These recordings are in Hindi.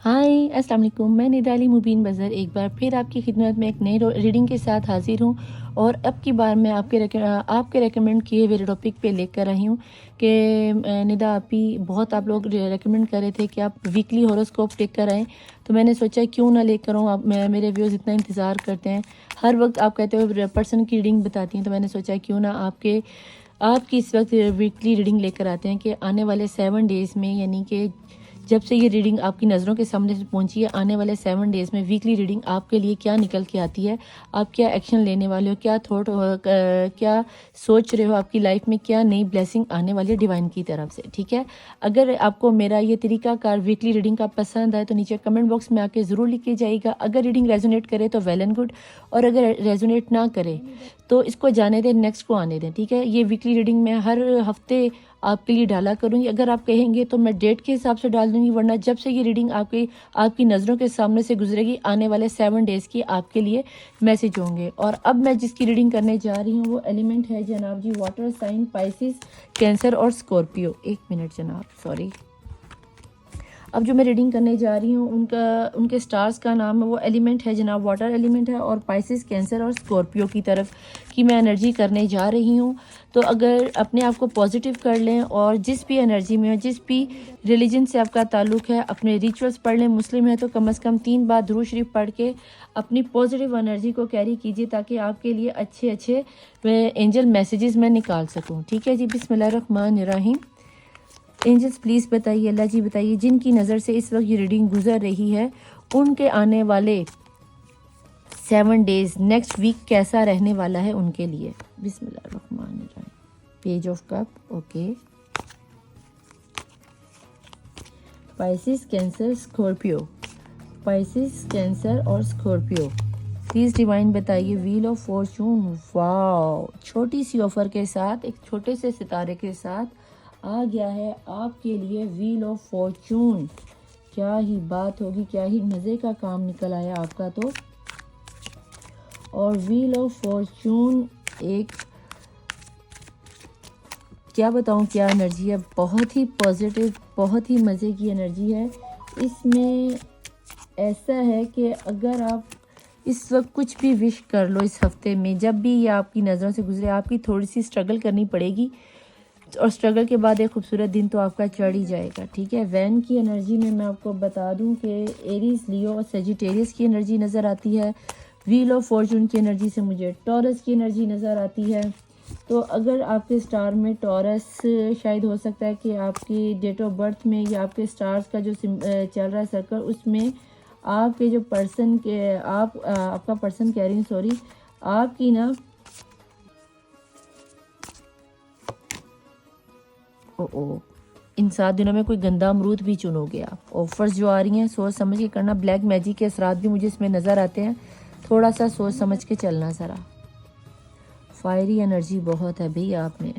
हाय अस्सलाम वालेकुम। मैं निदाली मुबीन बज़र एक बार फिर आपकी खिदमत में एक नई रीडिंग के साथ हाजिर हूँ। और अब की बार मैं आपके रेकमेंड किए हुए टॉपिक पे लेकर आई हूँ कि निदा आपी बहुत आप लोग रेकमेंड कर रहे थे कि आप वीकली हॉरोस्कोप लेकर आएँ, तो मैंने सोचा क्यों ना लेकर आऊँ। आप मेरे व्यूज़ इतना इंतज़ार करते हैं, हर वक्त आप कहते हो पर्सन की रीडिंग बताती हैं, तो मैंने सोचा क्यों ना आपकी इस वक्त वीकली रीडिंग लेकर आते हैं कि आने वाले 7 डेज़ में, यानी कि जब से ये रीडिंग आपकी नज़रों के सामने से पहुंची है, आने वाले 7 डेज़ में वीकली रीडिंग आपके लिए क्या निकल के आती है, आप क्या एक्शन लेने वाले हो, क्या क्या सोच रहे हो, आपकी लाइफ में क्या नई ब्लेसिंग आने वाली है डिवाइन की तरफ से। ठीक है, अगर आपको मेरा ये तरीकाकार वीकली रीडिंग का पसंद आए तो नीचे कमेंट बॉक्स में आके ज़रूर लिख के जाइएगा। अगर रीडिंग रेजोनेट करे तो वेल एंड गुड, और अगर रेजोनेट ना करे तो इसको जाने दें, नेक्स्ट को आने दें। ठीक है, ये वीकली रीडिंग मैं हर हफ्ते आपके लिए डाला करूंगी। अगर आप कहेंगे तो मैं डेट के हिसाब से डाल दूंगी, वरना जब से ये रीडिंग आपकी नज़रों के सामने से गुजरेगी, आने वाले 7 डेज़ की आपके लिए मैसेज होंगे। और अब मैं जिसकी रीडिंग करने जा रही हूँ वो एलिमेंट है जनाब जी वाटर साइन, स्पाइसिस, कैंसर और स्कॉर्पियो। 1 मिनट जनाब, सॉरी। अब जो मैं रीडिंग करने जा रही हूँ उनके स्टार्स का नाम है, वो एलिमेंट है जनाब वाटर एलिमेंट है, और पाइसिस, कैंसर और स्कॉर्पियो की तरफ की मैं एनर्जी करने जा रही हूँ। तो अगर अपने आप को पॉजिटिव कर लें और जिस भी एनर्जी में हो, जिस भी रिलीजन से आपका ताल्लुक़ है, अपने रिचुअल्स पढ़ लें। मुस्लिम है तो कम से कम 3 बार दुरूद शरीफ पढ़ के अपनी पॉजिटिव एनर्जी को कैरी कीजिए, ताकि आपके लिए अच्छे अच्छे एंजल मैसेजेस मैं निकाल सकूँ। ठीक है जी, बिस्मिल्लाहिर्रहमानिर्रहीम। एंजल्स प्लीज़ बताइए, अल्लाह जी बताइए, जिनकी नज़र से इस वक्त ये रीडिंग गुजर रही है उनके आने वाले 7 डेज़, नेक्स्ट वीक कैसा रहने वाला है उनके लिए। बिस्मिल्लाहिर्रहमानिर्रहीम। Page of cup, okay. Pisces, cancer, Scorpio. Pisces, cancer और स्कॉर्पियो, प्लीज़ डिवाइन बताइए। व्हील ऑफ फॉर्चून, वाओ, छोटी सी ऑफर के साथ, एक छोटे से सितारे के साथ आ गया है आपके लिए व्हील ऑफ फॉर्चून। क्या ही बात होगी, क्या ही मज़े का काम निकल आया आपका तो। और व्हील ऑफ फॉर्चून एक, क्या बताऊं क्या एनर्जी है, बहुत ही पॉजिटिव, बहुत ही मज़े की एनर्जी है इसमें। ऐसा है कि अगर आप इस वक्त कुछ भी विश कर लो इस हफ्ते में, जब भी ये आपकी नज़रों से गुजरे, आपकी थोड़ी सी स्ट्रगल करनी पड़ेगी, और स्ट्रगल के बाद एक खूबसूरत दिन तो आपका चढ़ ही जाएगा। ठीक है, वैन की एनर्जी में मैं आपको बता दूं कि एरीज, लियो और सेजिटेरियस की एनर्जी नज़र आती है। व्हील ऑफ फॉर्चून की एनर्जी से मुझे टॉरस की एनर्जी नज़र आती है। तो अगर आपके स्टार में टॉरस, शायद हो सकता है कि आपकी डेट ऑफ बर्थ में या आपके स्टार्स का जो चल रहा है सर्कल, उसमें आपके जो पर्सन के आपका पर्सन कह रही हूँ, सॉरी, आपकी ना ओ इन 7 दिनों में कोई गंदा अमरूद भी चुनोगे आप। ऑफर्स जो आ रही हैं सोच समझ के करना। ब्लैक मैजिक के असरात भी मुझे इसमें नज़र आते हैं, थोड़ा सा सोच समझ के चलना ज़रा। फायरी एनर्जी बहुत है भाई आप में।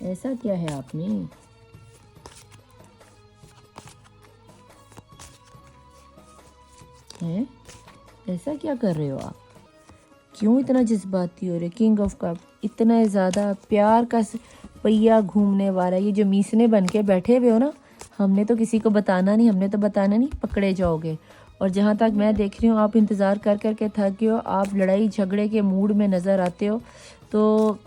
ऐसा क्या है आप में, हैं? ऐसा क्या कर रहे हो आप, क्यों इतना जज्बाती हो रहे? किंग ऑफ कप, इतना ज़्यादा प्यार का पहिया घूमने वाला, ये जो मीसने बन के बैठे हुए हो ना, हमने तो किसी को बताना नहीं, हमने तो बताना नहीं, पकड़े जाओगे। और जहाँ तक मैं देख रही हूँ आप इंतज़ार कर कर के थक गए हो, आप लड़ाई झगड़े के मूड में नज़र आते हो। तो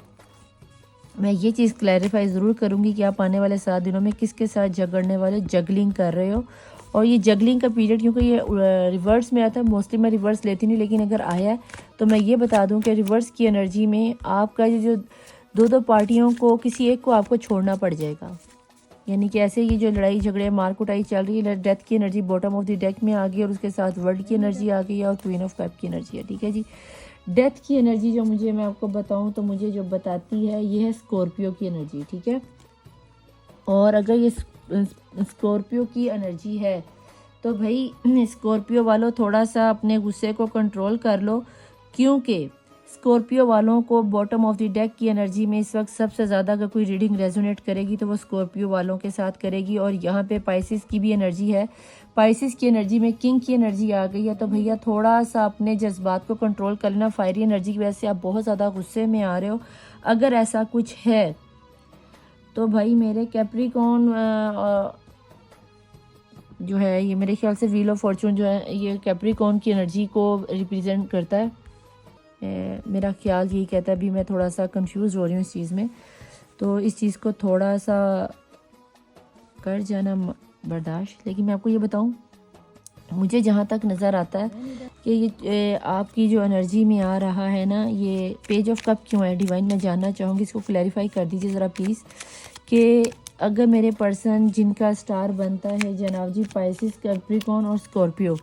मैं ये चीज़ क्लैरिफाई ज़रूर करूँगी कि आप आने वाले 7 दिनों में किसके साथ झगड़ने वाले, जगलिंग कर रहे हो। और ये जगलिंग का पीरियड, क्योंकि ये रिवर्स में आता है, मोस्टली मैं रिवर्स लेती नहीं, लेकिन अगर आया है तो मैं ये बता दूं कि रिवर्स की एनर्जी में आपका जो दो पार्टियों को, किसी एक को आपको छोड़ना पड़ जाएगा। यानी कि ऐसे ये जो लड़ाई झगड़े मार कुटाई चल रही है, डेथ की energy bottom of the deck में आ गई, और उसके साथ वर्ल्ड की एनर्जी आ गई है, और क्वीन ऑफ कप की एनर्जी है। ठीक है जी, डेथ की एनर्जी जो मुझे, मैं आपको बताऊं तो मुझे जो बताती है ये है स्कॉर्पियो की एनर्जी। ठीक है, और अगर ये स्कॉर्पियो की एनर्जी है तो भाई स्कॉर्पियो वालों थोड़ा सा अपने गुस्से को कंट्रोल कर लो, क्योंकि स्कॉर्पियो वालों को बॉटम ऑफ द डेक की एनर्जी में इस वक्त सबसे ज़्यादा अगर कोई रीडिंग रेजोनेट करेगी तो वो स्कॉर्पियो वालों के साथ करेगी। और यहाँ पे पाइसिस की भी एनर्जी है, पाइसिस की एनर्जी में किंग की एनर्जी आ गई है। तो भैया थोड़ा सा अपने जज्बात को कंट्रोल कर लेना, फायरी एनर्जी की वजह से आप बहुत ज़्यादा गुस्से में आ रहे हो। अगर ऐसा कुछ है तो भाई मेरे कैप्रिकॉर्न जो है ये मेरे ख्याल से व्हील ऑफ फॉर्चून जो है ये कैप्रिकॉर्न की एनर्जी को रिप्रेजेंट करता है। मेरा ख्याल यही कहता है, अभी मैं थोड़ा सा कंफ्यूज हो रही हूँ इस चीज़ में, तो इस चीज़ को थोड़ा सा कर जाना बर्दाश्त। लेकिन मैं आपको ये बताऊँ, मुझे जहाँ तक नज़र आता है कि ये आपकी जो एनर्जी में आ रहा है ना, ये पेज ऑफ कप क्यों है डिवाइन, मैं जानना चाहूँगी, इसको क्लैरिफाई कर दीजिए ज़रा प्लीज़। कि अगर मेरे पर्सन जिनका स्टार बनता है जनाब जी पाइसिस, कैप्रिकॉर्न और स्कॉर्पियो,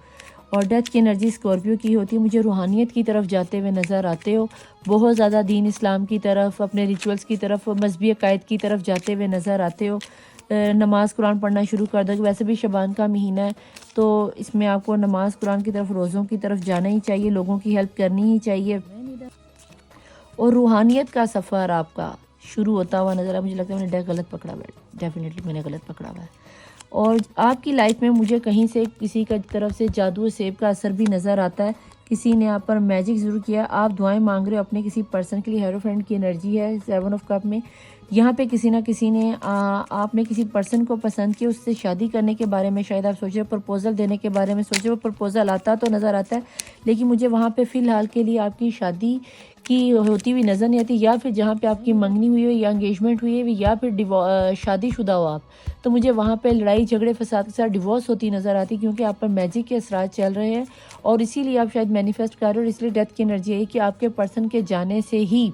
और डेथ की एनर्जी स्कॉर्पियो की होती है, मुझे रूहानियत की तरफ जाते हुए नज़र आते हो, बहुत ज़्यादा दीन इस्लाम की तरफ, अपने रिचुअल्स की तरफ, मजहबी अकायद की तरफ जाते हुए नज़र आते हो। नमाज़ कुरान पढ़ना शुरू कर दो। वैसे भी शबान का महीना है, तो इसमें आपको नमाज़ कुरान की तरफ, रोज़ों की तरफ जाना ही चाहिए, लोगों की हेल्प करनी ही चाहिए, और रूहानियत का सफ़र आपका शुरू होता हुआ नज़र आ। मुझे लगता है मैंने गलत पकड़ा हुआ है, डेफिनेटली मैंने गलत पकड़ा हुआ है। और आपकी लाइफ में मुझे कहीं से किसी का तरफ से जादू सेब का असर भी नज़र आता है, किसी ने आप पर मैजिक ज़रूर किया। आप दुआएं मांग रहे हो अपने किसी पर्सन के लिए, हेरो फ्रेंड की एनर्जी है 7 ऑफ कप में। यहाँ पे किसी ना किसी ने आपने किसी पर्सन को पसंद किया, उससे शादी करने के बारे में शायद आप सोच रहे हो, प्रपोजल देने के बारे में सोच रहे हो। प्रपोजल आता तो नज़र आता है, लेकिन मुझे वहाँ पे फ़िलहाल के लिए आपकी शादी की होती हुई नज़र नहीं आती, या फिर जहाँ पे आपकी मंगनी हुई हो या एंगेजमेंट हुई है, या फिर शादीशुदा हो आप, तो मुझे वहाँ पे लड़ाई झगड़े फसाद के साथ डिवोर्स होती नज़र आती, क्योंकि आप पर मैजिक के असरार चल रहे हैं, और इसीलिए आप शायद मैनिफेस्ट कर रहे हो। और इसलिए डेथ की एनर्जी है कि आपके पर्सन के जाने से ही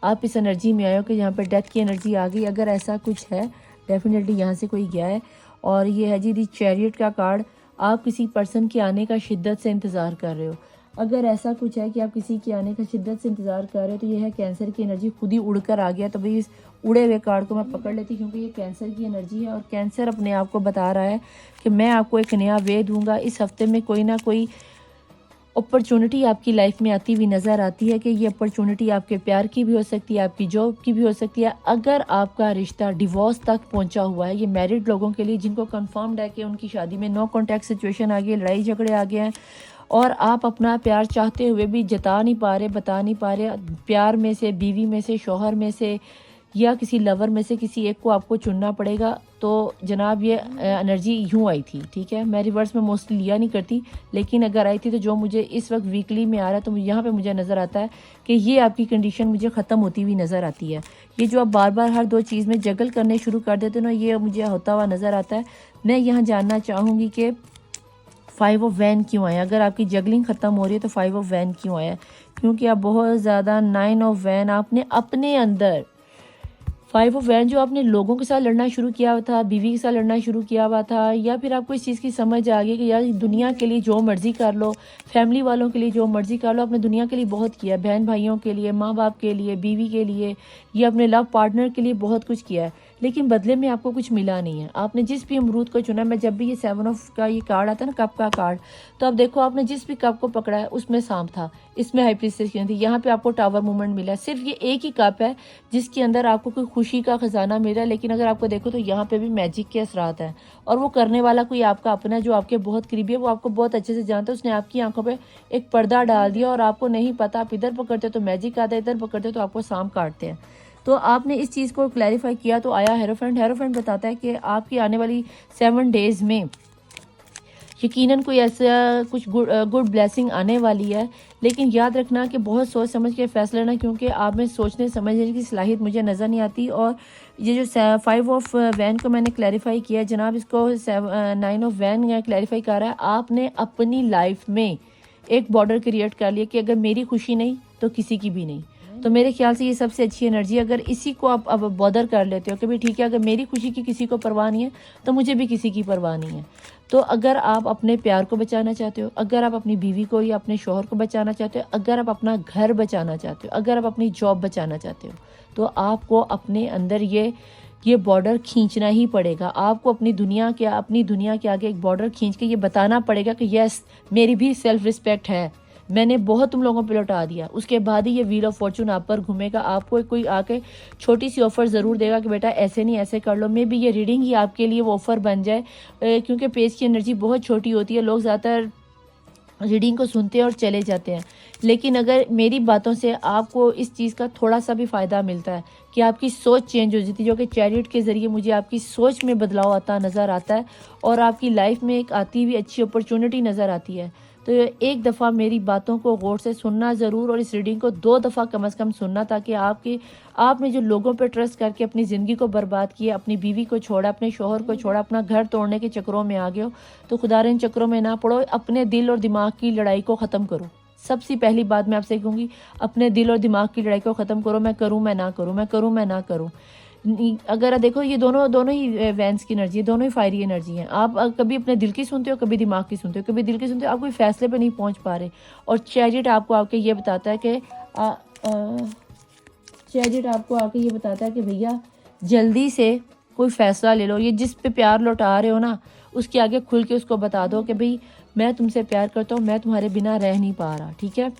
आप इस एनर्जी में आए हो कि यहाँ पर डेथ की एनर्जी आ गई। अगर ऐसा कुछ है, डेफिनेटली यहाँ से कोई गया है। और ये है जी दी चैरियट का कार्ड, आप किसी पर्सन के आने का शिद्दत से इंतज़ार कर रहे हो। अगर ऐसा कुछ है कि आप किसी के आने का शिद्दत से इंतज़ार कर रहे हो, तो ये है कैंसर की एनर्जी, खुद ही उड़कर आ गया। तो भाई इस उड़े हुए कार्ड को मैं पकड़ लेती, क्योंकि ये कैंसर की एनर्जी है, और कैंसर अपने आप को बता रहा है कि मैं आपको एक नया वे दूंगा। इस हफ्ते में कोई ना कोई अपॉर्चुनिटी आपकी लाइफ में आती हुई नज़र आती है, कि ये अपॉर्चुनिटी आपके प्यार की भी हो सकती है, आपकी जॉब की भी हो सकती है। अगर आपका रिश्ता डिवोर्स तक पहुंचा हुआ है, ये मैरिड लोगों के लिए जिनको कंफर्म्ड है कि उनकी शादी में नो कॉन्टैक्ट सिचुएशन आ गई, लड़ाई झगड़े आ गए हैं, और आप अपना प्यार चाहते हुए भी जता नहीं पा रहे, बता नहीं पा रहे, प्यार में से, बीवी में से, शौहर में से, या किसी लवर में से किसी एक को आपको चुनना पड़ेगा। तो जनाब ये एनर्जी यूँ आई थी, ठीक है। मैं रिवर्स में मोस्टली लिया नहीं करती, लेकिन अगर आई थी तो जो मुझे इस वक्त वीकली में आ रहा है, तो यहाँ पे मुझे नज़र आता है कि ये आपकी कंडीशन मुझे ख़त्म होती हुई नज़र आती है। ये जो आप बार बार हर दो चीज़ में जगल करने शुरू कर देते हो ना, ये मुझे होता हुआ नज़र आता है। मैं यहाँ जानना चाहूँगी कि 5 ऑफ वैन क्यों आया। अगर आपकी जगलिंग ख़त्म हो रही है तो 5 ऑफ वैन क्यों आया, क्योंकि आप बहुत ज़्यादा 9 ऑफ वैन आपने अपने अंदर, 5 ऑफ वैन जो आपने लोगों के साथ लड़ना शुरू किया हुआ था, बीवी के साथ लड़ना शुरू किया हुआ था, या फिर आपको इस चीज़ की समझ आ गई कि यार दुनिया के लिए जो मर्ज़ी कर लो, फैमिली वालों के लिए जो मर्ज़ी कर लो, आपने दुनिया के लिए बहुत किया, बहन भाइयों के लिए, माँ बाप के लिए, बीवी के लिए, या अपने लव पार्टनर के लिए बहुत कुछ किया है, लेकिन बदले में आपको कुछ मिला नहीं है। आपने जिस भी अमरूद को चुना, मैं जब भी ये 7 ऑफ का ये कार्ड आता है ना, कप का कार्ड, तो अब देखो आपने जिस भी कप को पकड़ा है उसमें सांप था, इसमें हाई प्रीस्टेस की थी, यहाँ पे आपको टावर मूवमेंट मिला है। सिर्फ ये एक ही कप है जिसके अंदर आपको कोई खुशी का खजाना मिल रहा है, लेकिन अगर आपको देखो तो यहाँ पे भी मैजिक के असरात हैं, और वो करने वाला कोई आपका अपना जो आपके बहुत करीबी है, वो आपको बहुत अच्छे से जानता है। उसने आपकी आंखों पे एक पर्दा डाल दिया और आपको नहीं पता, आप इधर पकड़ते हो तो मैजिक आता है, इधर पकड़ते हो तो आपको सांप काटते हैं। तो आपने इस चीज़ को क्लैरिफाई किया तो आया हेरोफेंट। हेरोफेंट बताता है कि आपकी आने वाली 7 डेज़ में यकीनन कोई ऐसा कुछ गुड ब्लेसिंग आने वाली है, लेकिन याद रखना कि बहुत सोच समझ के फैसला लेना, क्योंकि आप में सोचने समझने की सलाहियत मुझे नज़र नहीं आती। और ये जो 5 ऑफ वैन को मैंने क्लैरिफाई किया जनाब, इसको 9 ऑफ वैन क्लैरिफाई कर रहा है। आपने अपनी लाइफ में एक बॉर्डर क्रिएट कर लिया कि अगर मेरी खुशी नहीं तो किसी की भी नहीं। तो मेरे ख्याल से ये सबसे अच्छी एनर्जी, अगर इसी को आप अब बॉर्डर कर लेते हो कि भाई ठीक है, अगर मेरी खुशी की किसी को परवाह नहीं है तो मुझे भी किसी की परवाह नहीं है। तो अगर आप अपने प्यार को बचाना चाहते हो, अगर आप अपनी बीवी को या अपने शौहर को बचाना चाहते हो, अगर आप अपना घर बचाना चाहते हो, अगर आप अपनी जॉब बचाना चाहते हो, तो आपको अपने अंदर ये बॉर्डर खींचना ही पड़ेगा। आपको अपनी दुनिया के आगे एक बॉर्डर खींच के ये बताना पड़ेगा कि यस, मेरी भी सेल्फ रिस्पेक्ट है, मैंने बहुत तुम लोगों पे लौटा दिया। उसके बाद ही ये व्हील ऑफ फॉर्चून आप पर घूमेगा। आपको कोई आके छोटी सी ऑफर ज़रूर देगा कि बेटा ऐसे नहीं ऐसे कर लो। मे बी ये रीडिंग ही आपके लिए वो ऑफ़र बन जाए, क्योंकि पेज की एनर्जी बहुत छोटी होती है। लोग ज़्यादातर रीडिंग को सुनते हैं और चले जाते हैं। लेकिन अगर मेरी बातों से आपको इस चीज़ का थोड़ा सा भी फ़ायदा मिलता है कि आपकी सोच चेंज हो जाती है, जो कि चैरिट के ज़रिए मुझे आपकी सोच में बदलाव आता नज़र आता है और आपकी लाइफ में एक आती हुई अच्छी अपॉर्चुनिटी नज़र आती है, तो एक दफ़ा मेरी बातों को गौर से सुनना ज़रूर और इस रीडिंग को 2 दफ़ा कम से कम सुनना, ताकि आपने जो लोगों पर ट्रस्ट करके अपनी ज़िंदगी को बर्बाद किया, अपनी बीवी को छोड़ा, अपने शोहर को छोड़ा, अपना घर तोड़ने के चक्करों में आ गए हो, तो खुदा इन चक्करों में ना पड़ो। अपने दिल और दिमाग की लड़ाई को ख़त्म करो। सबसे पहली बात मैं आपसे कहूँगी, अपने दिल और दिमाग की लड़ाई को ख़त्म करो। मैं करूँ, मैं ना करूँ, मैं करूँ, मैं ना करूँ। अगर देखो, ये दोनों ही वैंस की एनर्जी है, दोनों ही फायरी एनर्जी हैं। आप कभी अपने दिल की सुनते हो, कभी दिमाग की सुनते हो, कभी दिल की सुनते हो, आप कोई फैसले पे नहीं पहुंच पा रहे। और चैरिट आपको आके ये बताता है कि चैरिट आपको आके ये बताता है कि भैया जल्दी से कोई फैसला ले लो। ये जिस पे प्यार लौटा रहे हो ना, उसके आगे खुल के उसको बता दो कि भाई मैं तुमसे प्यार करता हूँ, मैं तुम्हारे बिना रह नहीं पा रहा। ठीक है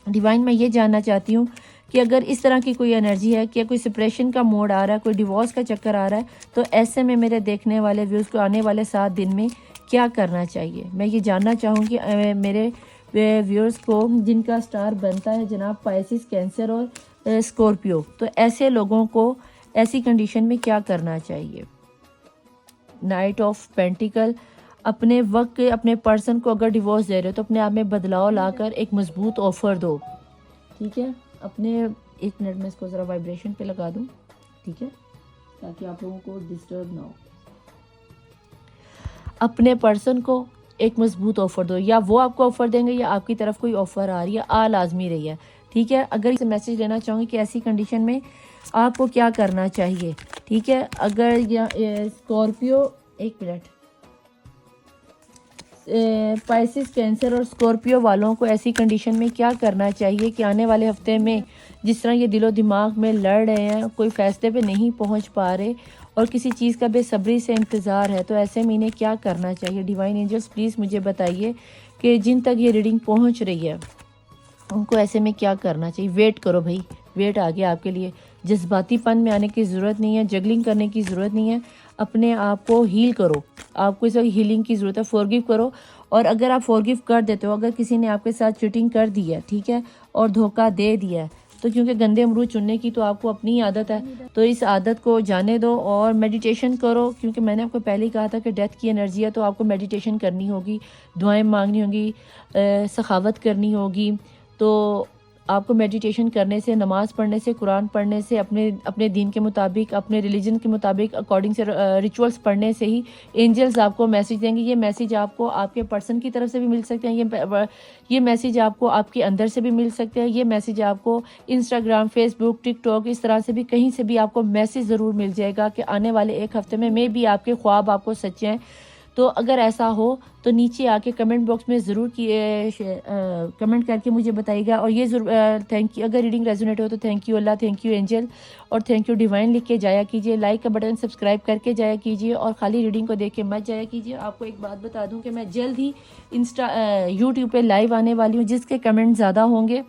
डिवाइन, मैं ये जानना चाहती हूँ कि अगर इस तरह की कोई एनर्जी है कि कोई सेपरेशन का मोड आ रहा है, कोई डिवोर्स का चक्कर आ रहा है, तो ऐसे में मेरे देखने वाले व्यूज़ को आने वाले 7 दिन में क्या करना चाहिए। मैं ये जानना चाहूँगी मेरे व्यूअर्स को जिनका स्टार बनता है जनाब पाइसिस, कैंसर और स्कॉर्पियो, तो ऐसे लोगों को ऐसी कंडीशन में क्या करना चाहिए। नाइट ऑफ पेंटिकल, अपने वक्त अपने पर्सन को अगर डिवोर्स दे रहे हो तो अपने आप में बदलाव लाकर एक मजबूत ऑफर दो। ठीक है, अपने 1 मिनट में इसको ज़रा वाइब्रेशन पे लगा दूं, ठीक है, ताकि आप लोगों को डिस्टर्ब ना हो। अपने पर्सन को एक मजबूत ऑफर दो, या वो आपको ऑफर देंगे या आपकी तरफ कोई ऑफर आ रही है, आ लाजमी रही है। ठीक है, अगर इसे मैसेज देना चाहूँगी कि ऐसी कंडीशन में आपको क्या करना चाहिए। ठीक है, अगर स्कॉर्पियो, 1 मिनट, पाइसिस, कैंसर और स्कॉर्पियो वालों को ऐसी कंडीशन में क्या करना चाहिए कि आने वाले हफ्ते में जिस तरह ये दिलो दिमाग में लड़ रहे हैं, कोई फैसले पे नहीं पहुंच पा रहे और किसी चीज़ का बेसब्री से इंतज़ार है, तो ऐसे में इन्हें क्या करना चाहिए। डिवाइन एंजल्स प्लीज़ मुझे बताइए कि जिन तक ये रीडिंग पहुंच रही है उनको ऐसे में क्या करना चाहिए। वेट करो भाई, वेट आ गया आपके लिए। जज्बातीपन में आने की ज़रूरत नहीं है, जगलिंग करने की ज़रूरत नहीं है। अपने आप को हील करो, आपको इस वक्त हीलिंग की ज़रूरत है। फॉरगिव करो, और अगर आप फॉरगिव कर देते हो, अगर किसी ने आपके साथ चीटिंग कर दी है, ठीक है, और धोखा दे दिया है, तो क्योंकि गंदे अमरूद चुनने की तो आपको अपनी आदत है, तो इस आदत को जाने दो और मेडिटेशन करो। क्योंकि मैंने आपको पहले ही कहा था कि डेथ की एनर्जी है, तो आपको मेडिटेशन करनी होगी, दुआएं मांगनी होगी, सखावत करनी होगी। तो आपको मेडिटेशन करने से, नमाज़ पढ़ने से, कुरान पढ़ने से, अपने दीन के मुताबिक, अपने रिलीजन के मुताबिक अकॉर्डिंग से रिचुअल्स पढ़ने से ही एंजल्स आपको मैसेज देंगे। ये मैसेज आपको आपके पर्सन की तरफ से भी मिल सकते हैं, ये मैसेज आपको आपके अंदर से भी मिल सकते हैं, ये मैसेज आपको इंस्टाग्राम, फेसबुक, टिकटॉक, इस तरह से भी कहीं से भी आपको मैसेज ज़रूर मिल जाएगा कि आने वाले 1 हफ्ते में भी आपके ख्वाब आपको सच्चे हैं। तो अगर ऐसा हो तो नीचे आके कमेंट बॉक्स में ज़रूर कमेंट करके मुझे बताइएगा। और ये ज़रूर थैंक यू, अगर रीडिंग रेजोनेट हो तो thank you Allah, thank you angel और थैंक यू डिवाइन लिख के जाया कीजिए। लाइक का बटन सब्सक्राइब करके जाया कीजिए और खाली रीडिंग को देख के मत जाया कीजिए। आपको एक बात बता दूं कि मैं जल्द ही यूट्यूब पे लाइव आने वाली हूँ। जिसके कमेंट ज़्यादा होंगे,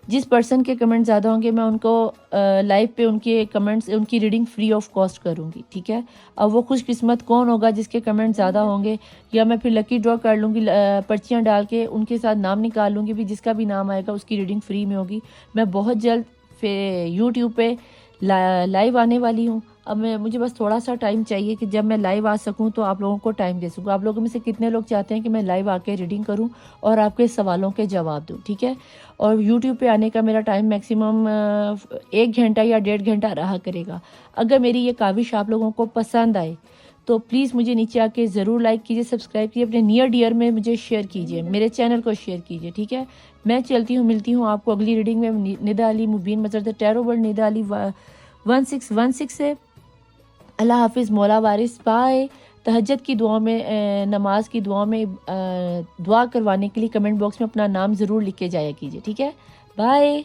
जिस पर्सन के कमेंट ज़्यादा होंगे, मैं उनको लाइव पे उनके कमेंट्स, उनकी रीडिंग फ्री ऑफ कॉस्ट करूँगी। ठीक है, अब वो खुशकिस्मत कौन होगा जिसके कमेंट ज़्यादा होंगे, या मैं फिर लकी ड्रॉ कर लूँगी, पर्चियाँ डाल के उनके साथ नाम निकाल लूँगी, भी जिसका भी नाम आएगा उसकी रीडिंग फ्री में होगी। मैं बहुत जल्द यूट्यूब पे लाइव आने वाली हूँ। अब मुझे बस थोड़ा सा टाइम चाहिए कि जब मैं लाइव आ सकूं तो आप लोगों को टाइम दे सकूं। आप लोगों में से कितने लोग चाहते हैं कि मैं लाइव आके रीडिंग करूं और आपके सवालों के जवाब दूं। ठीक है, और यूट्यूब पे आने का मेरा टाइम मैक्सिमम 1 घंटा या 1.5 घंटा रहा करेगा। अगर मेरी ये काविश आप लोगों को पसंद आए तो प्लीज़ मुझे नीचे आके ज़रूर लाइक कीजिए, सब्सक्राइब कीजिए, अपने नियर डियर में मुझे शेयर कीजिए, मेरे चैनल को शेयर कीजिए। ठीक है, मैं चलती हूँ, मिलती हूँ आपको अगली रीडिंग में। Nida Ali Mubeen Mazhar the tarot world, Nida Ali 1616 से। अल्लाह हाफिज़, मौला वारिस, बाय। तहज्जुद की दुआ में, नमाज की दुआ में दुआ करवाने के लिए कमेंट बॉक्स में अपना नाम ज़रूर लिख के जाया कीजिए। ठीक है, बाय।